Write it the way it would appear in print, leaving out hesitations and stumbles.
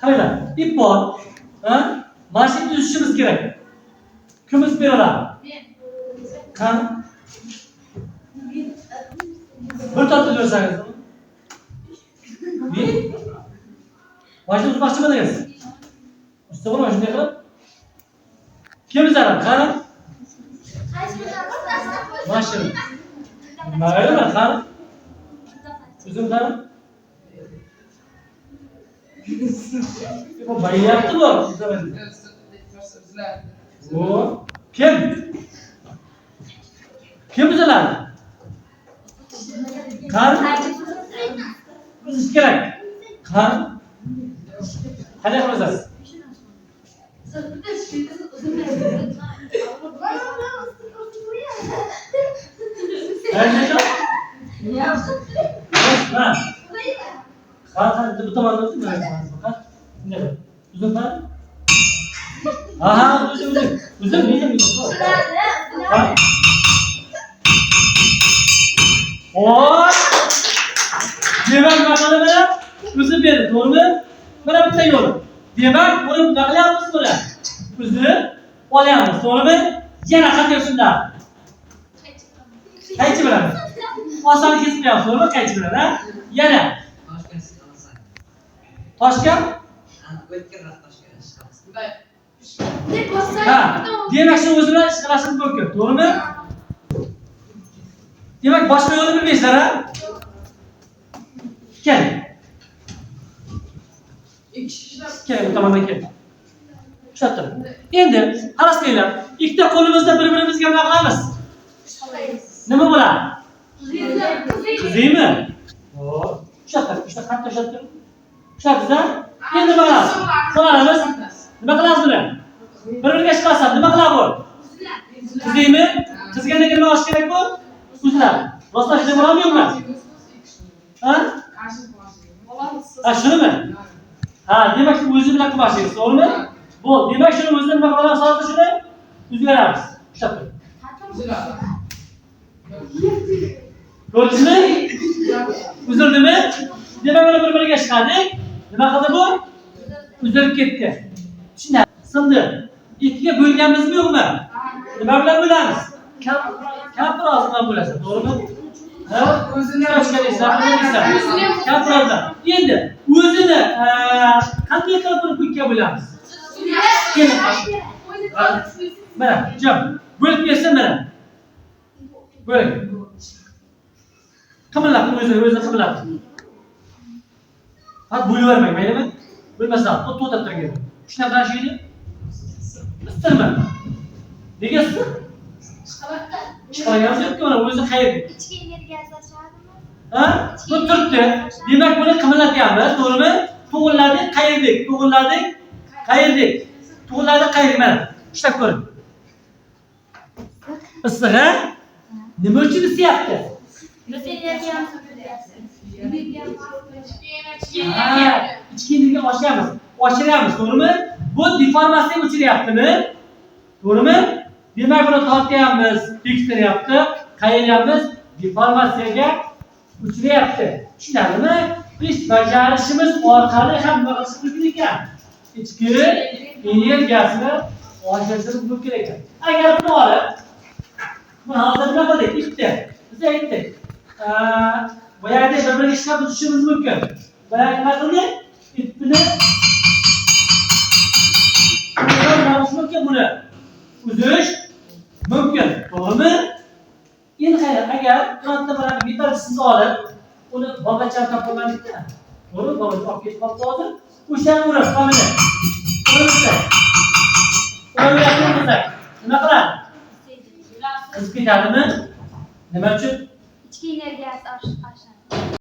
Qaranglar, ip bor. Mashina tuzishimiz kerak. Kim ip beradi? Qani? Bir tortib bersangiz. Men mashina tuzmoqchi bo'ldingiz. Usta bo'lma shunday qilib. Kim bizlar? Qani? Mashina. Mayli, qani? O'zim qani? Bu bayapti bu. O kim? Kim bizlar? Qani? Biz kerak. Qani? Qanday qilasiz? Qanday? Qani bu tomonda o'tib ne? Uzun var. Aha, uzun. Oo! Demek bakalım bana. Uzun bir, doğru mu? Bana bir şey olur. Demek bunu baklayamız böyle. Uzun, olayamız, doğru mu? Yana katıyorsun da. Kayıcı bırak. Asan kesmiyor, doğru mu? Kayıcı bırak, ha? Yana. Toshkent? Ha, demek şu o'zini ish qilishimiz mumkin, to'g'rimi? Demak, boshqa yo'lni bilmaysizlar, ha? Keling. Keling, bu tomondan keling. Ushlab turing. Endi qarasanglar, ikkita qo'limizda bir-birimizga nima qilamiz? Nima bo'ladi? Qiziymi? Xo'p, ushlab turing, ushlab qattiq ushlab turing. Ushladingizlar? Endi nima qilamiz? Qo'lamiz. Nima qilamiz buni? Bir-biriga chiqarsa nima qiladi bu? Qizingmi? Qizga nima olish kerak bu? Uzlar. Rostlashish bo'ladimi yo'qmi? Ha? Ha, shunimi? Ha, demak shu o'zi bilan qilmashingiz, to'g'rimi? Bu, demak shuni o'zini nima qilamiz hozir shuni? Uzgaramiz. Ushlab turing. Ko'rdingizmi? Uzildimi? Demak uni bir-biriga chiqardik. Nima qildi bu? Uzilib ketdi. Shunday sindi. Ikkiga bo'lganmizmi yo'qmi? Nima bilan bo'lamiz? Kaproz bilan bo'lasiz, to'g'rimi? Ha? O'zini ochganingizlar, kaprozdan. Endi o'zini qanday qilib buni ikkiga bo'lamiz? Mana, jam. Bo'lib bersa mana. Bo'ling. Qimillab, o'zini qimillab. Ha, bo'lib vermang, maylimi? Bo'lmasa, to'xtab turing. Shunaqa qarashingni. Istirma. Nega istir? Chiqaragansiz yo'qmi? O'zi qayerda? Ichki energiyasi ochadimi? Ha? Bu turibdi. Demak, buni qimillatyapmiz, to'g'rimi? To'g'riladik, qayerdik? To'g'riladik, mana. Ishlab ko'ring. Issiq, ha? Nima uchun isyapti? Ichki energiyasi. Ichki energiya oshiramiz, to'g'rimi? Bu deformatsiya uchiryaptimi? To'g'rimi? Demak, buni tortyapmiz, tekshiryapti, qayiryapmiz, deformatsiyaga uchiryapti. Tushunarlimi? Ish bajarishimiz orqali ham nima qilish mumkin ekan? Ichki energiyasini oshirishimiz mumkin ekan. Agar buni olib, buni hozir nima qildik? Bitta. Biz aytdik. Boyagi bir-biriga ishlab o'tishimiz mumkin. Boyagi nima qildik? Ipni mumkin buni uzish mumkin, to'g'rimi? Endi qarang, agar bironta bir metal sizni olib, uni bog'achani topolmadikda, to'g'ri, bog'acha olib ketib qolibdi hozir. O'shani urib, qomini. O'rayapmiz. Nima qiladi? Qizib ketadimi? Nima uchun? Ichki energiyasi oshadi.